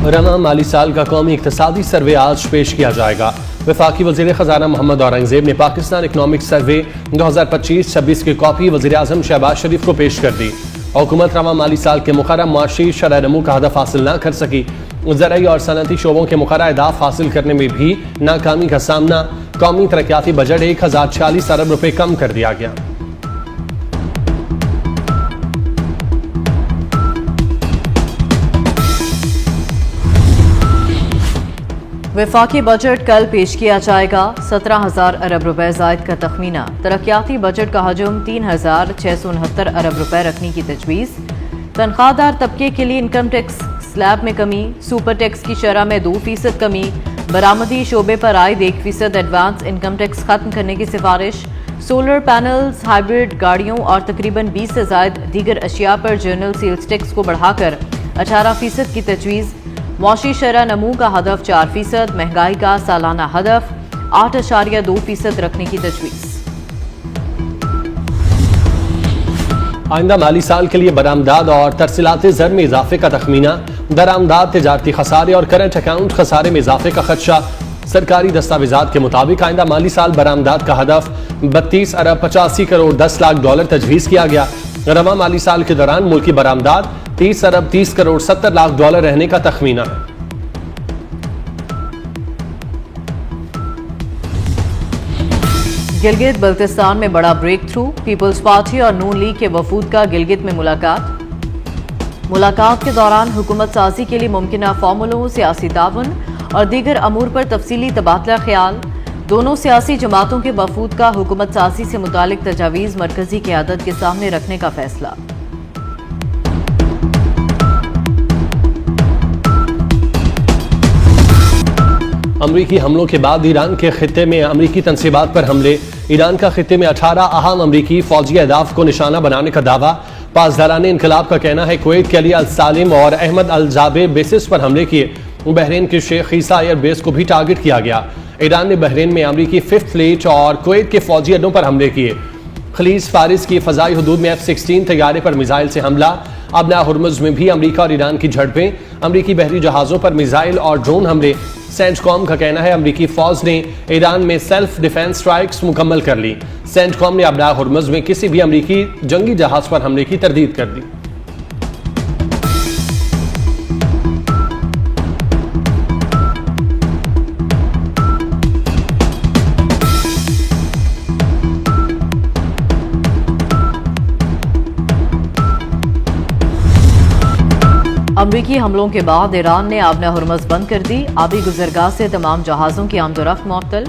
रवा माली साल का कौमी इक्तिसादी सर्वे आज पेश किया जाएगा। वफाकी वज़ीर ख़जाना मोहम्मद औरंगज़ेब ने पाकिस्तान इकनॉमिक सर्वे 2025-26 की कॉपी वज़ीर आज़म शहबाज शरीफ को पेश कर दी। हुकूमत रवा माली साल के मुक़र्रर मुआशी शरह नमू का हदफ हासिल न कर सकी। ज़राई और सनती शोबों के मुक़र्रर अहदाफ हासिल करने में भी नाकामी का सामना। कौमी तरक्याती बजट 1046 अरब रुपये कम कर दिया गया। वफाकी बजट कल पेश किया जाएगा। 17,000 अरब रुपए जायद का तखमीना। तरक्याती बजट का हजम 3,669 अरब रुपए रखने की तजवीज़। तनख्वाहदार तबके के लिए इनकम टैक्स स्लैब में कमी। सुपर टैक्स की शरह में 2% कमी। बरामदी शोबे पर आयद 1% एडवांस इनकम टैक्स खत्म करने की सिफारिश। सोलर पैनल्स, हाइब्रिड गाड़ियों और तकरीबन 20 से ज्यादा दीगर अशिया पर जनरल सेल्स टैक्स को बढ़ाकर 18% की तजवीज़। मौशी शरह नमू का हदफ 4%। महंगाई का सालाना हदफ 8.2% रखने की तजवीज़। आइंदा माली साल के लिए बरामदाद और तरसीलात ज़र में इजाफे का तखमीना। दरामदाद, तिजारती खसारे और करंट अकाउंट खसारे में इजाफे का खदशा। सरकारी दस्तावेजात के मुताबिक आइंदा माली साल बरामदाद का हदफ 32 अरब 85 करोड़ 10 लाख डॉलर तजवीज़ किया गया। रवा माली साल के दौरान मुल्की बरामदाद 30 अरब 30 करोड़ 70 लाख डॉलर रहने का तखमीना है। गिलगित बल्तिस्तान में बड़ा ब्रेक थ्रू। पीपल्स पार्टी और नून लीग के वफूद का गिलगित में मुलाकात के दौरान हुकूमत साजी के लिए मुमकिन फार्मूलों, सियासी ताउन और दीगर अमूर पर तफसीली तबादला ख्याल। दोनों सियासी जमातों के वफूद का हुकूमत साजी से मुतालिक तजावीज़ मरकजी क़यादत के सामने रखने का फैसला। अमरीकी हमलों के बाद ईरान के खित्ते में अमरीकी तनसीबात पर हमले। ईरान का खित्ते में 18 अहम अमरीकी फौजी अहदाफ को निशाना बनाने का दावा। पासदारान इनकलाब का कहना है कुवैत के अली अल सालिम और अहमद अल जाबे बेसिस पर हमले किए। बहरीन के शेख ईसा एयर बेस को भी टारगेट किया गया। ईरान ने बहरीन में अमरीकी 5th फ्लीट और कुवैत के फौजी अड्डों पर हमले किए। खलीज फारिस की फ़ज़ाई हदूद में F-16 तैयारे पर मिसाइल से हमला। अबना हुर्मुज़ में भी अमरीका और ईरान की झड़पें। अमरीकी बहरी जहाज़ों पर मिसाइल और ड्रोन हमले। सेंटकॉम का कहना है अमरीकी फौज ने ईरान में सेल्फ डिफेंस स्ट्राइक्स मुकम्मल कर ली। सेंटकॉम ने अबना हुर्मुज़ में किसी भी अमरीकी जंगी जहाज पर हमले की तरदीद कर दी। अमरीकी हमलों के बाद ईरान ने आबना हुर्मुज़ बंद कर दी। आबी गुजरगाह से तमाम जहाज़ों की आमदोरफ्त मुअत्तल।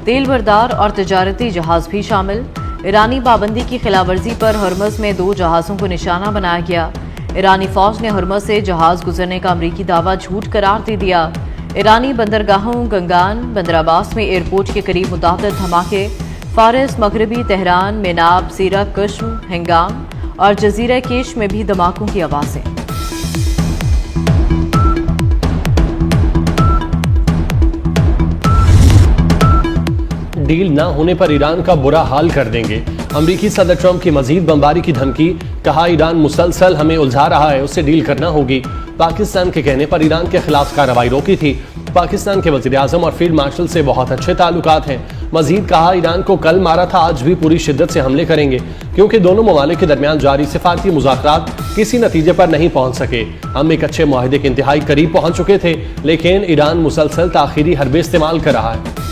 तेल बरदार और तिजारती जहाज़ भी शामिल। ईरानी पाबंदी की खिलाफवर्जी पर हुर्मुज़ में 2 जहाज़ों को निशाना बनाया गया। ईरानी फौज ने हुर्मुज़ से जहाज़ गुजरने का अमरीकी दावा झूठ करार दे दिया। ईरानी बंदरगाहों गंगान, बंदर अब्बास में एयरपोर्ट के करीब मुतअद्दिद धमाके। फारिस, मगरबी तेहरान, मेनाब, सीरा, कश्म, हिंगाम और जजीरा केश में भी धमाकों की आवाज़ें। डील न होने पर ईरान का बुरा हाल कर देंगे। अमरीकी सदर ट्रंप की मजीद बमबारी की धमकी। कहा ईरान मुसलसल हमें उलझा रहा है, उससे डील करना होगी। पाकिस्तान के कहने पर ईरान के खिलाफ कार्रवाई रोकी थी। पाकिस्तान के वज़ीर आज़म और फील्ड मार्शल से बहुत अच्छे ताल्लुकात हैं। मजीद कहा ईरान को कल मारा था, आज भी पूरी शिद्दत से हमले करेंगे क्योंकि दोनों ममालिक के दरमियान जारी सिफारती मुज़ाकरात किसी नतीजे पर नहीं पहुंच सके। हम एक अच्छे मुआहदे के इंतहाई करीब पहुंच चुके थे, लेकिन ईरान मुसलसल ताखीरी हरबे इस्तेमाल कर रहा है।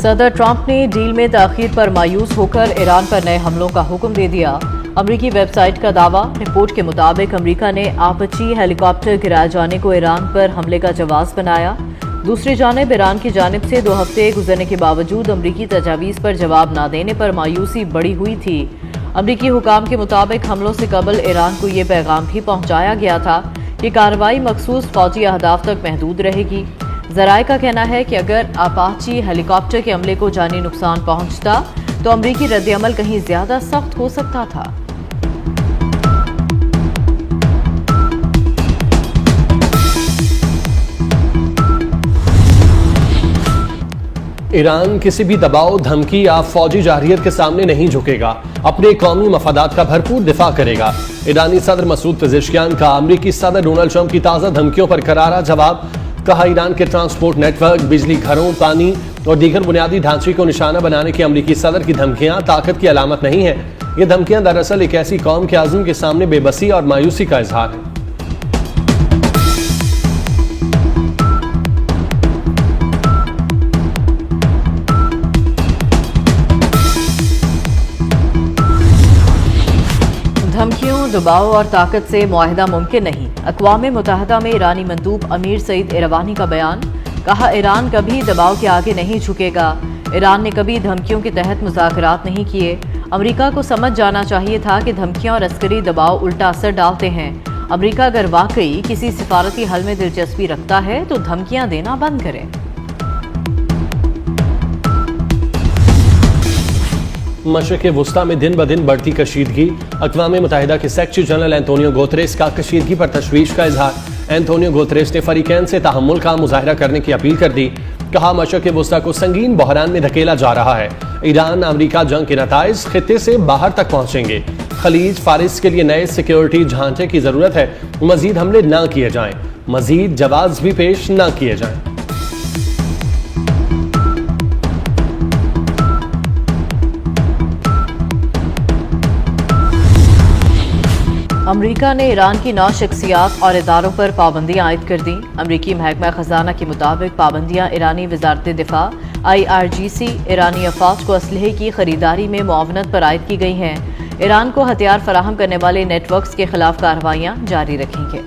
सदर ट्रंप ने डील में ताखीर पर मायूस होकर ईरान पर नए हमलों का हुक्म दे दिया। अमरीकी वेबसाइट का दावा। रिपोर्ट के मुताबिक अमरीका ने आपची हेलीकॉप्टर गिराए जाने को ईरान पर हमले का जवाब बनाया। दूसरी जानिब ईरान की जानिब से 2 हफ्ते गुजरने के बावजूद अमरीकी तजावीज़ पर जवाब न देने पर मायूसी बढ़ी हुई थी। अमरीकी हुकाम के मुताबिक हमलों से कबल ईरान को ये पैगाम भी पहुँचाया गया था कि कार्रवाई मखसूस फौजी अहदाफ तक महदूद रहेगी। ज़राए का कहना है कि अगर अपाची हेलीकॉप्टर के अमले को जानी नुकसान पहुंचता तो अमरीकी रद्द-ए-अमल कहीं ज्यादा सख्त हो सकता था। ईरान किसी भी दबाव, धमकी या फौजी जारहियत के सामने नहीं झुकेगा, अपने कौमी मफादात का भरपूर दिफा करेगा। ईरानी सदर मसूद पेजेश्कियान का अमरीकी सदर डोनाल्ड ट्रंप की ताज़ा धमकियों पर करारा जवाब। कहा, ईरान के ट्रांसपोर्ट नेटवर्क, बिजली घरों, पानी और दीगर बुनियादी ढांचे को निशाना बनाने की अमरीकी सदर की धमकियां ताकत की अलामत नहीं है। ये धमकियां दरअसल एक ऐसी कौम के आज़म के सामने बेबसी और मायूसी का इजहार है। धमकियों, दबाव और ताकत से मुआहिदा मुमकिन नहीं। अक़वाम मुत्तहिदा में ईरानी मंदूब अमीर सईद इरवानी का बयान। कहा, ईरान कभी दबाव के आगे नहीं झुकेगा। ईरान ने कभी धमकियों के तहत मुज़ाकरात नहीं किए। अमेरिका को समझ जाना चाहिए था कि धमकियां और अस्करी दबाव उल्टा असर डालते हैं। अमेरिका अगर वाकई किसी सिफारती हल में दिलचस्पी रखता है तो धमकियां देना बंद करे। मशरिक़ वुस्ता में दिन ब दिन बढ़ती कशीदगी। अक़वाम मुत्तहिदा के सेक्रेटरी जनरल एंटोनियो गुतेरेस का कशीदगी पर तशवीश का इजहार। एंटोनियो गुतेरेस ने फरीकैन से तहम्मुल का मुजाहरा करने की अपील कर दी। कहा, मशरिक़ वुस्ता को संगीन बहरान में धकेला जा रहा है। ईरान अमेरिका जंग के नताइज खित्ते से बाहर तक पहुंचेंगे। खलीज फारिस के लिए नए सिक्योरिटी ढांचे की जरूरत है। मजीद हमले न किए जाएं, मजीद जवाब भी पेश न किए जाएं। अमेरिका ने ईरान की 9 शख्सियात और इदारों पर पाबंदियां आयद कर दी। अमेरिकी महकमा खजाना के मुताबिक पाबंदियां ईरानी वजारत दिफा IRGC ईरानी अफवाज को असलहे की खरीदारी में मुआवनत पर आयद की गई हैं। ईरान को हथियार फराहम करने वाले नेटवर्क्स के खिलाफ कार्रवाइयां जारी रखेंगे।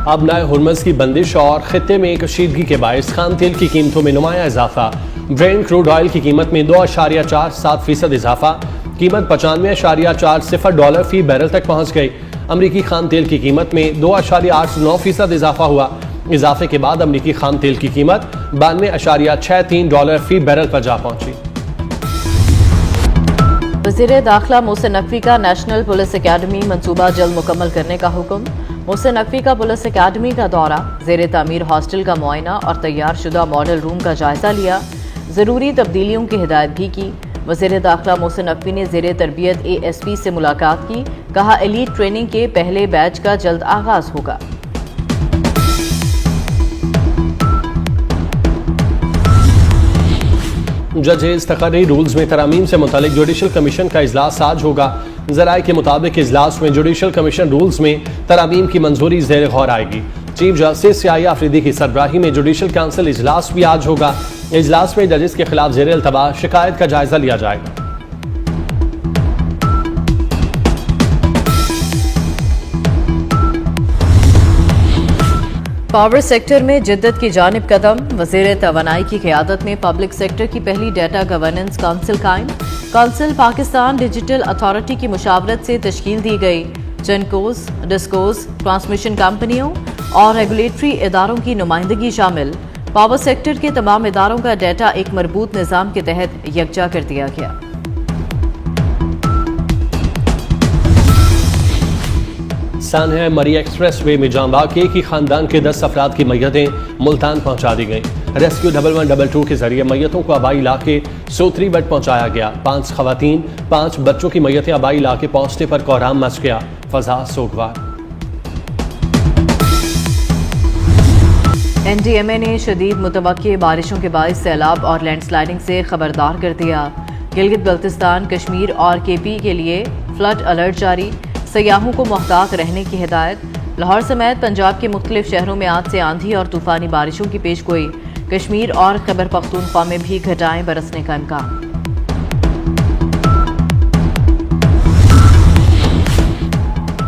अब नए हुर्मज़ की बंदिश और खित्ते में कशीदगी के बायस खाम तेल की कीमतों में नुमाया इजाफा। ब्रेंट क्रूड ऑयल की कीमत में 2.47% इजाफा। कीमत $95.40 फी बैरल तक पहुंच गई। अमरीकी खाम तेल की कीमत में 2.89% इजाफा हुआ। इजाफे के बाद अमरीकी खाम तेल की कीमत $92.63 फी बैरल पर जा पहुंची। वज़ीर दाखिला मोहसिन नकवी का नेशनल पुलिस अकेडमी मंसूबा जल्द मुकम्मल करने का हुक्म। मोहसिन नकवी का पुलिस अकेडमी का दौरा, ज़ेर तामीर हॉस्टल का मुआयना और तैयार शुदा मॉडल रूम का जायजा लिया। ज़रूरी तब्दीलियों की हिदायत भी की। वज़ीर दाखिला मोहसिन नकवी ने ज़ेर तरबियत ASP से मुलाकात की। कहा, एलीट ट्रेनिंग के पहले बैच का जल्द आगाज होगा। जजेस तकर्री रूल्स में तरामीम से मुतालिक जुडिशल कमीशन का इजलास आज होगा। ज़राए के मुताबिक इजलास में जुडिशल कमीशन रूल्स में तरामीम की मंजूरी ज़ेर गौर आएगी। चीफ जस्टिस सियाही आफरीदी की सरबराही में जुडिशल काउंसिल इजलास भी आज होगा। इजलास में जजेस के खिलाफ ज़ेर अल्तवा शिकायत का जायजा लिया जाएगा। पावर सेक्टर में जिद्दत की जानिब कदम। वज़ीर तवानाई की क़यादत में पब्लिक सेक्टर की पहली डेटा गवर्नेंस काउंसिल कायम। काउंसिल पाकिस्तान डिजिटल अथॉरिटी की मुशावरत से तश्कील दी गई। जेनकोस, डिस्कोस, ट्रांसमिशन कंपनियों और रेगुलेटरी इदारों की नुमाइंदगी शामिल। पावर सेक्टर के तमाम इदारों का डेटा एक मरबूत निज़ाम के तहत यकजा कर दिया गया। सानहा मरी एक्सप्रेस वे में जांबाग के एक ही खानदान के 10 अफराद की मैयतें मुल्तान पहुंचा दी गईं। रेस्क्यू 1122 के जरिए मैयतों को आबाई इलाके सोतरी बट पहुंचाया गया। 5 खवातीन, 5 बच्चों की मैयतें आबाई इलाके पहुंचने पर कोहराम मच गया। फजा सोगवार। NDMA ने शदीद मुतवक्के बारिशों के बायस सैलाब और लैंडस्लाइडिंग से खबरदार कर दिया। गिलगित बल्तिस्तान, कश्मीर और KP के लिए फ्लड अलर्ट जारी। सयाहों को मोहतात रहने की हिदायत। लाहौर समेत पंजाब के मुख्तलिफ शहरों में आज से आंधी और तूफानी बारिशों की पेशगोई। कश्मीर और खैबर पख्तूनख्वा में भी घटाएं बरसने का इम्कान।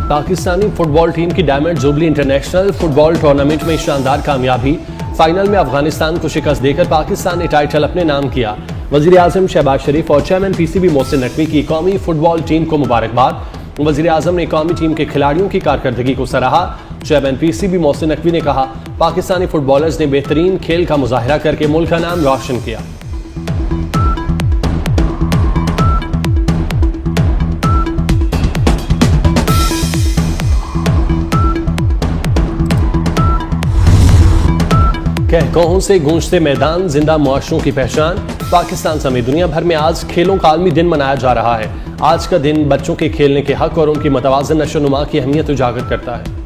पाकिस्तानी फुटबॉल टीम की diamond jubilee international football tournament में शानदार कामयाबी। फाइनल में अफगानिस्तान को शिकस्त देकर पाकिस्तान ने टाइटल अपने नाम किया। वज़ीर आज़म शहबाज शरीफ और चेयरमैन PCB मोहसिन नकवी की कौमी फुटबॉल टीम को मुबारकबाद। वज़ीर आज़म ने कौमी टीम के खिलाड़ियों की कारकर्दगी को सराहा। चेयरमैन PCB मोहसिन नकवी ने कहा, पाकिस्तानी फुटबॉलर्स ने बेहतरीन खेल का मुजाहरा करके मुल्क का नाम रोशन किया। कहकहों से गूंजते मैदान, जिंदा मुआशरों की पहचान। पाकिस्तान समेत दुनिया भर में आज खेलों का आलमी दिन मनाया जा रहा है। आज का दिन बच्चों के खेलने के हक और उनकी मतवाज़न नशोनुमा की अहमियत उजागर करता है।